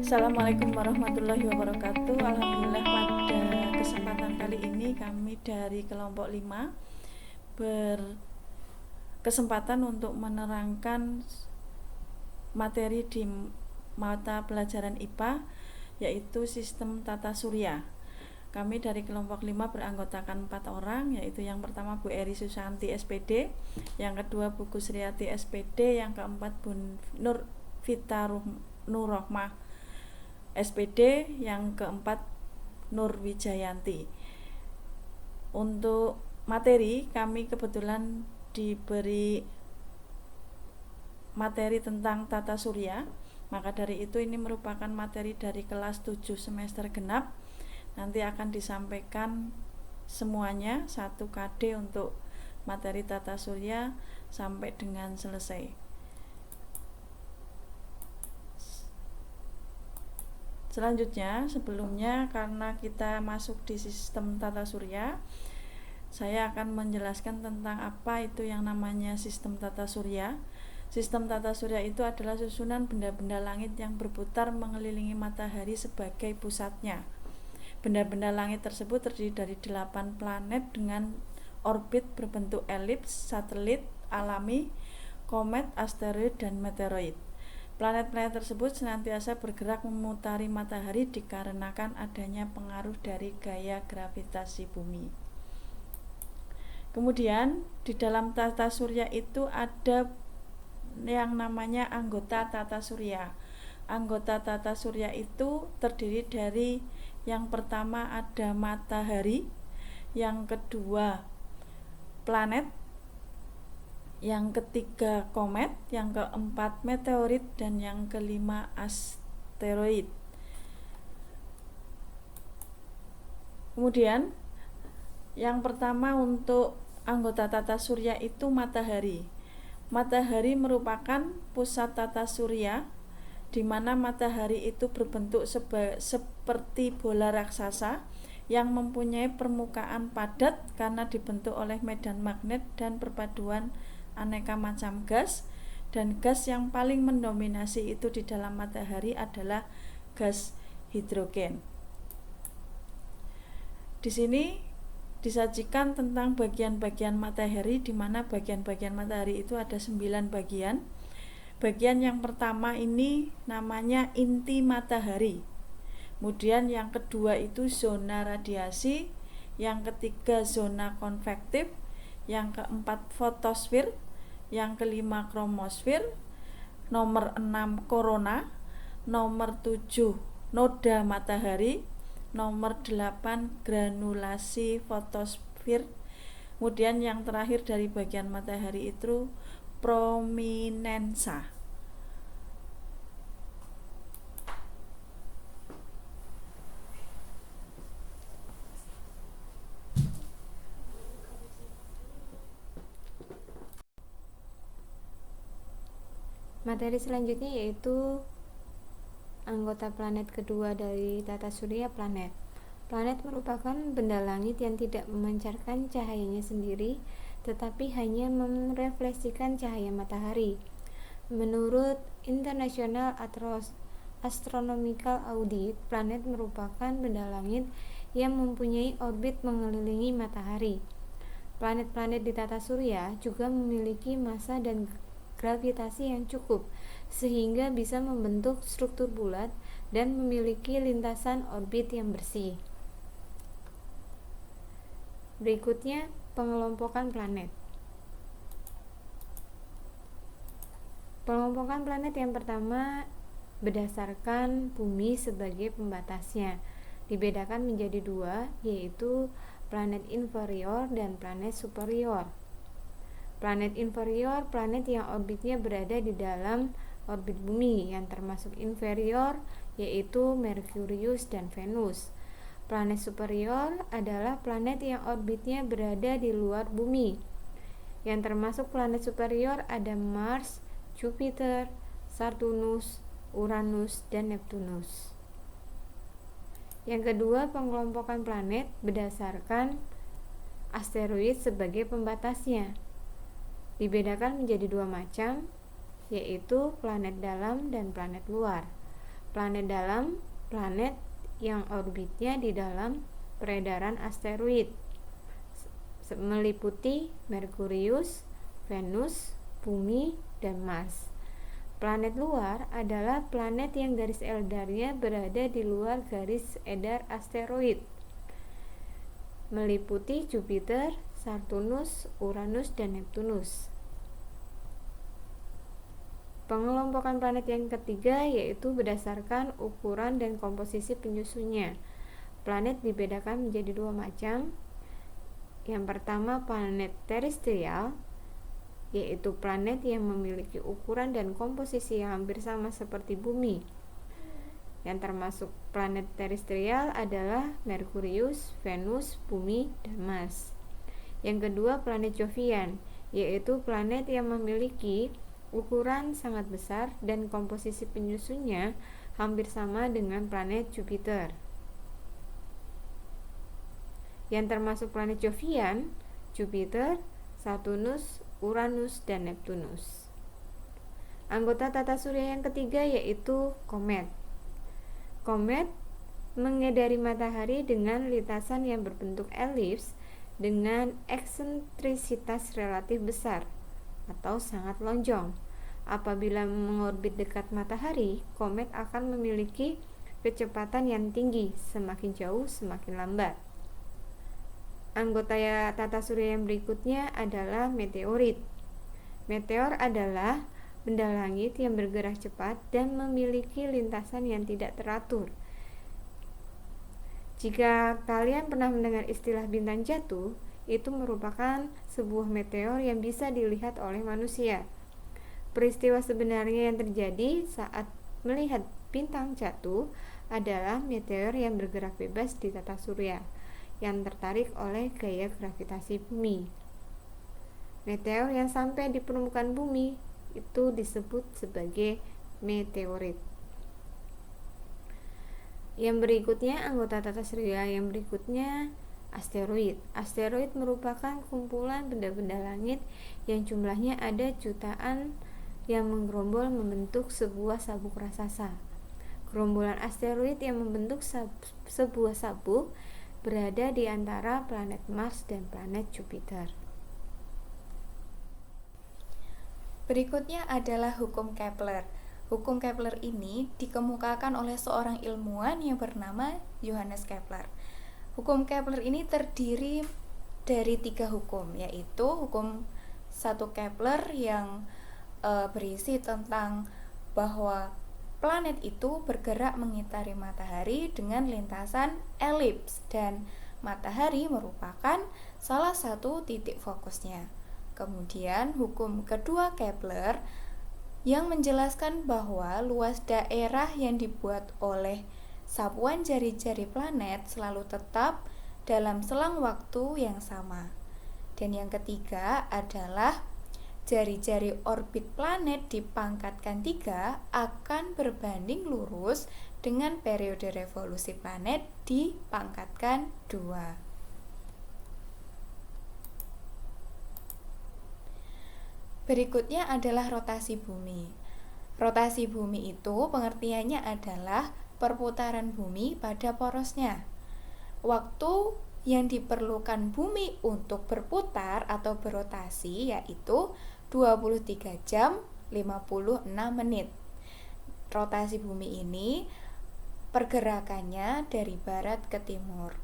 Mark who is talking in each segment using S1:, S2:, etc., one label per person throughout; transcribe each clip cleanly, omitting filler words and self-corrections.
S1: Assalamualaikum warahmatullahi wabarakatuh. Alhamdulillah pada kesempatan kali ini kami dari kelompok 5 berkesempatan untuk menerangkan materi di mata pelajaran IPA yaitu sistem tata surya. Kami dari kelompok 5 beranggotakan 4 orang, yaitu yang pertama Bu Eri Susanti SPD, yang kedua Bu Kusriyati SPD, yang keempat Bu Nur Vita Nurrohmah SPD, yang keempat Nur Wijayanti. Untuk materi, kami kebetulan diberi materi tentang tata surya, maka dari itu ini merupakan materi dari kelas 7 semester genap. Nanti akan disampaikan semuanya 1 KD untuk materi tata surya sampai dengan selesai. Selanjutnya, sebelumnya karena kita masuk di sistem tata surya, saya akan menjelaskan tentang apa itu yang namanya sistem tata surya. Sistem tata surya itu adalah susunan benda-benda langit yang berputar mengelilingi matahari sebagai pusatnya. Benda-benda langit tersebut terdiri dari 8 planet dengan orbit berbentuk elips, satelit alami, komet, asteroid, dan meteoroid. Planet-planet tersebut senantiasa bergerak memutari matahari dikarenakan adanya pengaruh dari gaya gravitasi bumi. Kemudian di dalam tata surya itu ada yang namanya anggota tata surya. Anggota tata surya itu terdiri dari yang pertama ada matahari, yang kedua planet, yang ketiga komet, yang keempat meteorit, dan yang kelima asteroid. Kemudian yang pertama untuk anggota tata surya itu matahari. Matahari merupakan pusat tata surya, di mana matahari itu berbentuk seperti bola raksasa yang mempunyai permukaan padat karena dibentuk oleh medan magnet dan perpaduan aneka macam gas, dan gas yang paling mendominasi itu di dalam matahari adalah gas hidrogen. Di sini disajikan tentang bagian-bagian matahari, di mana bagian-bagian matahari itu ada 9 bagian. Bagian yang pertama ini namanya inti matahari. Kemudian yang kedua itu zona radiasi, yang ketiga zona konvektif, yang keempat fotosfer, yang kelima kromosfer, nomor 6 korona, nomor 7 noda matahari, nomor 8 granulasi fotosfer. Kemudian yang terakhir dari bagian matahari itu prominensa.
S2: Materi selanjutnya yaitu anggota planet kedua dari tata surya, planet. Planet merupakan benda langit yang tidak memancarkan cahayanya sendiri, tetapi hanya merefleksikan cahaya matahari. Menurut International Astronomical Audit, planet merupakan benda langit yang mempunyai orbit mengelilingi matahari. Planet-planet di tata surya juga memiliki massa dan gravitasi yang cukup sehingga bisa membentuk struktur bulat dan memiliki lintasan orbit yang bersih. Berikutnya, pengelompokan planet. Pengelompokan planet yang pertama berdasarkan bumi sebagai pembatasnya. Dibedakan menjadi 2, yaitu planet inferior dan planet superior. Planet inferior, planet yang orbitnya berada di dalam orbit bumi, yang termasuk inferior yaitu Merkurius dan Venus. Planet superior adalah planet yang orbitnya berada di luar bumi. Yang termasuk planet superior ada Mars, Jupiter, Saturnus, Uranus, dan Neptunus. Yang kedua, pengelompokan planet berdasarkan asteroid sebagai pembatasnya. Dibedakan menjadi 2 macam, yaitu planet dalam dan planet luar. Planet dalam, planet yang orbitnya di dalam peredaran asteroid, meliputi Merkurius, Venus, Bumi, dan Mars. Planet luar adalah planet yang garis edarnya berada di luar garis edar asteroid, meliputi Jupiter, Saturnus, Uranus, dan Neptunus. Pengelompokan planet yang ketiga yaitu berdasarkan ukuran dan komposisi penyusunnya. Planet dibedakan menjadi dua macam. Yang pertama, planet terestrial, yaitu planet yang memiliki ukuran dan komposisi yang hampir sama seperti Bumi. Yang termasuk planet terestrial adalah Merkurius, Venus, Bumi, dan Mars. Yang kedua, planet Jovian, yaitu planet yang memiliki ukuran sangat besar dan komposisi penyusunnya hampir sama dengan planet Jupiter. Yang termasuk planet Jovian, Jupiter, Saturnus, Uranus, dan Neptunus. Anggota tata surya yang ketiga yaitu komet. Komet mengedari matahari dengan lintasan yang berbentuk elips dengan eksentrisitas relatif besar atau sangat lonjong. Apabila mengorbit dekat matahari, komet akan memiliki kecepatan yang tinggi, semakin jauh semakin lambat. Anggota tata surya yang berikutnya adalah meteorit. Meteor adalah benda langit yang bergerak cepat dan memiliki lintasan yang tidak teratur. Jika kalian pernah mendengar istilah bintang jatuh, itu merupakan sebuah meteor yang bisa dilihat oleh manusia. Peristiwa sebenarnya yang terjadi saat melihat bintang jatuh adalah meteor yang bergerak bebas di tata surya, yang tertarik oleh gaya gravitasi bumi. Meteor yang sampai di permukaan bumi itu disebut sebagai meteorit. Yang berikutnya, anggota tata surya yang berikutnya asteroid. Asteroid merupakan kumpulan benda-benda langit yang jumlahnya ada jutaan yang menggerombol membentuk sebuah sabuk raksasa. Gerombolan asteroid yang membentuk sebuah sabuk berada di antara planet Mars dan planet Jupiter.
S3: Berikutnya adalah hukum Kepler. Hukum Kepler ini dikemukakan oleh seorang ilmuwan yang bernama Johannes Kepler. Hukum Kepler ini terdiri dari 3 hukum, yaitu hukum 1 Kepler yang berisi tentang bahwa planet itu bergerak mengitari matahari dengan lintasan elips dan matahari merupakan salah satu titik fokusnya. Kemudian hukum kedua Kepler yang menjelaskan bahwa luas daerah yang dibuat oleh sapuan jari-jari planet selalu tetap dalam selang waktu yang sama. Dan yang ketiga adalah jari-jari orbit planet dipangkatkan 3 akan berbanding lurus dengan periode revolusi planet dipangkatkan 2. Berikutnya adalah rotasi bumi. Rotasi bumi itu pengertiannya adalah perputaran bumi pada porosnya. Waktu yang diperlukan bumi untuk berputar atau berotasi yaitu 23 jam 56 menit. Rotasi bumi ini pergerakannya dari barat ke timur.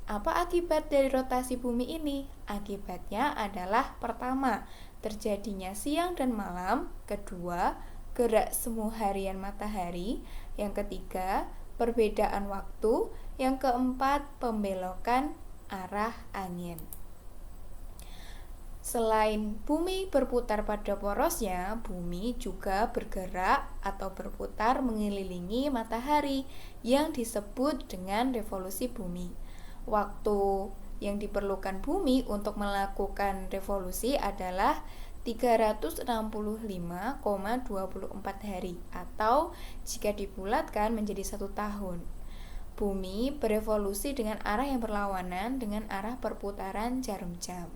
S3: Apa akibat dari rotasi bumi ini? Akibatnya adalah pertama, terjadinya siang dan malam. Kedua, gerak semu harian matahari. Yang ketiga, perbedaan waktu. Yang keempat, pembelokan arah angin. Selain bumi berputar pada porosnya, bumi juga bergerak atau berputar mengelilingi matahari yang disebut dengan revolusi bumi. Waktu yang diperlukan bumi untuk melakukan revolusi adalah 365,24 hari atau jika dibulatkan menjadi 1 tahun. Bumi berevolusi dengan arah yang berlawanan dengan arah perputaran jarum jam.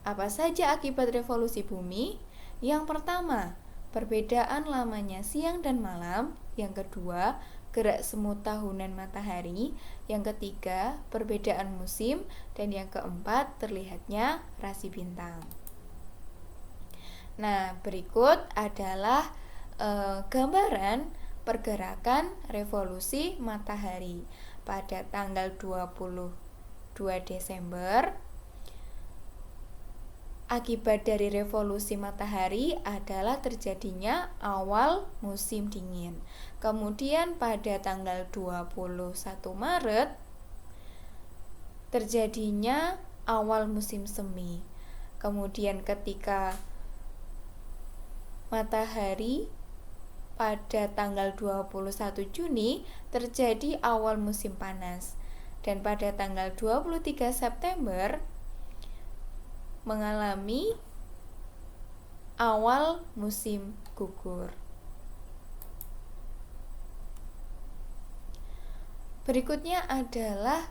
S3: Apa saja akibat revolusi bumi? Yang pertama, perbedaan lamanya siang dan malam. Yang kedua, gerak semu tahunan matahari. Yang ketiga, perbedaan musim. Dan yang keempat, terlihatnya rasi bintang. Nah, berikut adalah gambaran pergerakan revolusi matahari pada tanggal 22 Desember. Akibat dari revolusi matahari adalah terjadinya awal musim dingin. Kemudian pada tanggal 21 Maret terjadinya awal musim semi. Kemudian ketika matahari pada tanggal 21 Juni terjadi awal musim panas. Dan pada tanggal 23 September mengalami awal musim gugur. Berikutnya adalah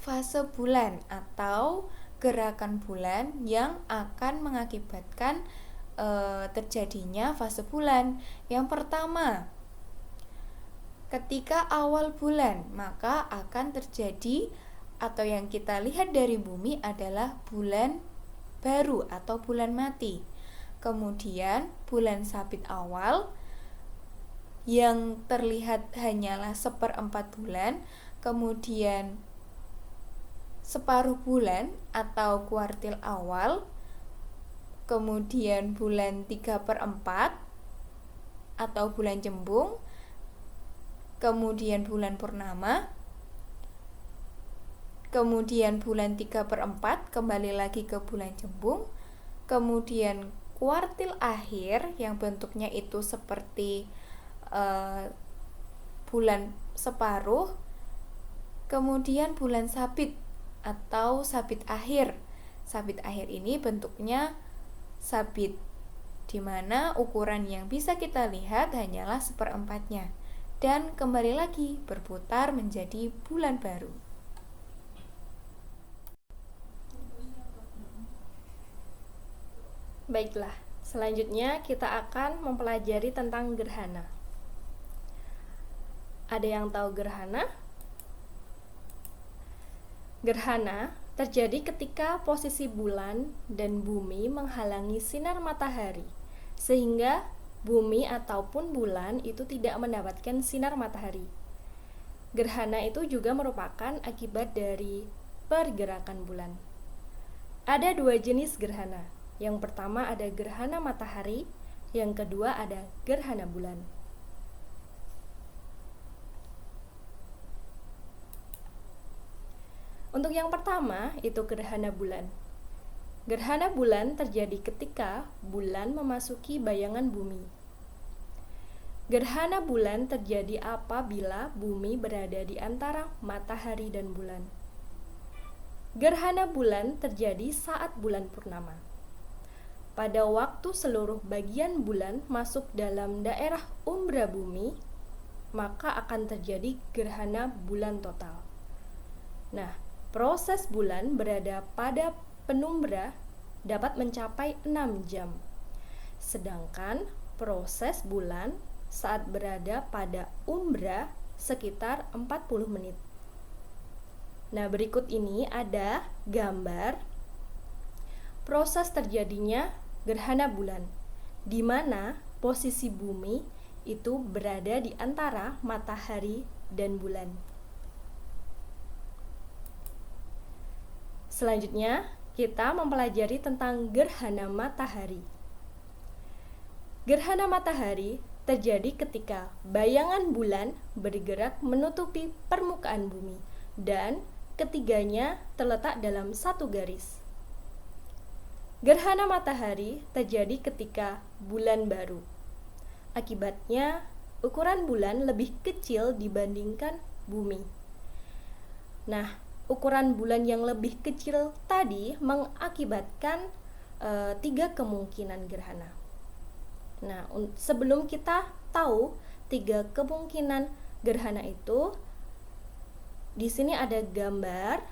S3: fase bulan atau gerakan bulan yang akan mengakibatkan terjadinya fase bulan. Yang pertama, ketika awal bulan, maka akan terjadi atau yang kita lihat dari bumi adalah bulan baru atau bulan mati. Kemudian bulan sabit awal yang terlihat hanyalah 1/4 bulan. Kemudian separuh bulan atau kuartil awal. Kemudian bulan 3/4 atau bulan cembung. Kemudian bulan purnama. Kemudian bulan 3/4 kembali lagi ke bulan cembung. Kemudian kuartil akhir yang bentuknya itu seperti bulan separuh. Kemudian bulan sabit atau sabit akhir. Sabit akhir ini bentuknya sabit, di mana ukuran yang bisa kita lihat hanyalah 1/4-nya, dan kembali lagi berputar menjadi bulan baru.
S4: Baiklah, selanjutnya kita akan mempelajari tentang gerhana. Ada yang tahu gerhana? Gerhana terjadi ketika posisi bulan dan bumi menghalangi sinar matahari, sehingga bumi ataupun bulan itu tidak mendapatkan sinar matahari. Gerhana itu juga merupakan akibat dari pergerakan bulan. Ada 2 jenis gerhana. Yang pertama ada gerhana matahari, yang kedua ada gerhana bulan. Untuk yang pertama, itu gerhana bulan. Gerhana bulan terjadi ketika bulan memasuki bayangan bumi. Gerhana bulan terjadi apabila bumi berada di antara matahari dan bulan. Gerhana bulan terjadi saat bulan purnama. Pada waktu seluruh bagian bulan masuk dalam daerah umbra bumi, maka akan terjadi gerhana bulan total. Nah, proses bulan berada pada penumbra dapat mencapai 6 jam. Sedangkan proses bulan saat berada pada umbra sekitar 40 menit. Nah, berikut ini ada gambar proses terjadinya gerhana bulan, di mana posisi bumi itu berada di antara matahari dan bulan. Selanjutnya, kita mempelajari tentang gerhana matahari. Gerhana matahari terjadi ketika bayangan bulan bergerak menutupi permukaan bumi dan ketiganya terletak dalam satu garis. Gerhana matahari terjadi ketika bulan baru. Akibatnya, ukuran bulan lebih kecil dibandingkan bumi. Nah, ukuran bulan yang lebih kecil tadi mengakibatkan 3 kemungkinan gerhana. Nah, sebelum kita tahu 3 kemungkinan gerhana itu, di sini ada gambar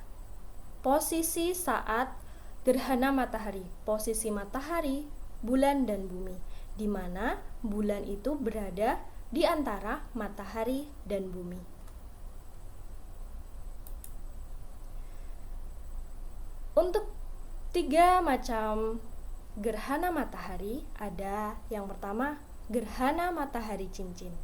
S4: posisi saat gerhana matahari, posisi matahari, bulan, dan bumi. di mana bulan itu berada di antara matahari dan bumi. Untuk 3 macam gerhana matahari, ada yang pertama gerhana matahari cincin.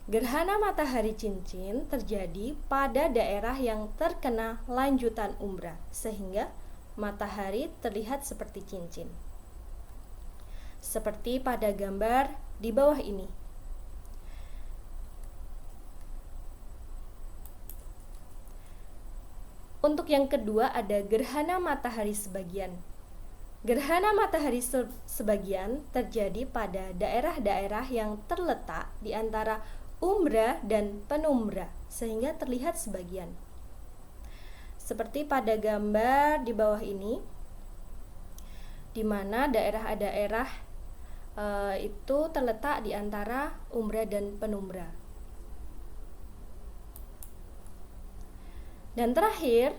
S4: Gerhana matahari cincin terjadi pada daerah yang terkena lanjutan umbra, sehingga matahari terlihat seperti cincin. Seperti pada gambar di bawah ini. Untuk yang kedua ada gerhana matahari sebagian. Gerhana matahari sebagian terjadi pada daerah-daerah yang terletak di antara umbra dan penumbra, sehingga terlihat sebagian. Seperti pada gambar di bawah ini, di mana daerah-daerah itu terletak di antara umbra dan penumbra. Dan terakhir,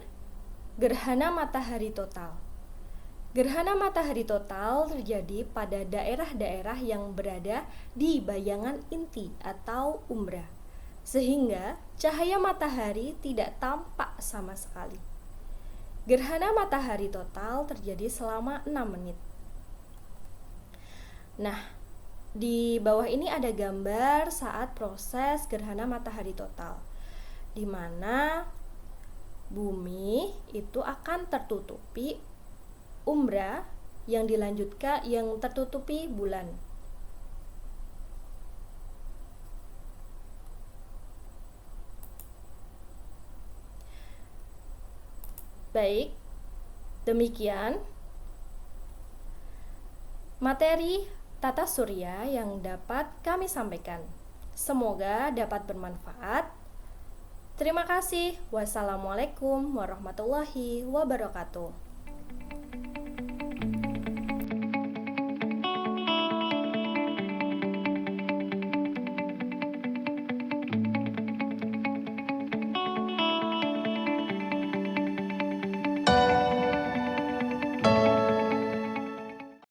S4: gerhana matahari total. Gerhana matahari total terjadi pada daerah-daerah yang berada di bayangan inti atau umbra, sehingga cahaya matahari tidak tampak sama sekali. Gerhana matahari total terjadi selama 6 menit. Nah, di bawah ini ada gambar saat proses gerhana matahari total, di mana bumi itu akan tertutupi umbra yang dilanjutkan yang tertutupi bulan. Baik, demikian materi tata surya yang dapat kami sampaikan. Semoga dapat bermanfaat. Terima kasih. Wassalamualaikum warahmatullahi wabarakatuh.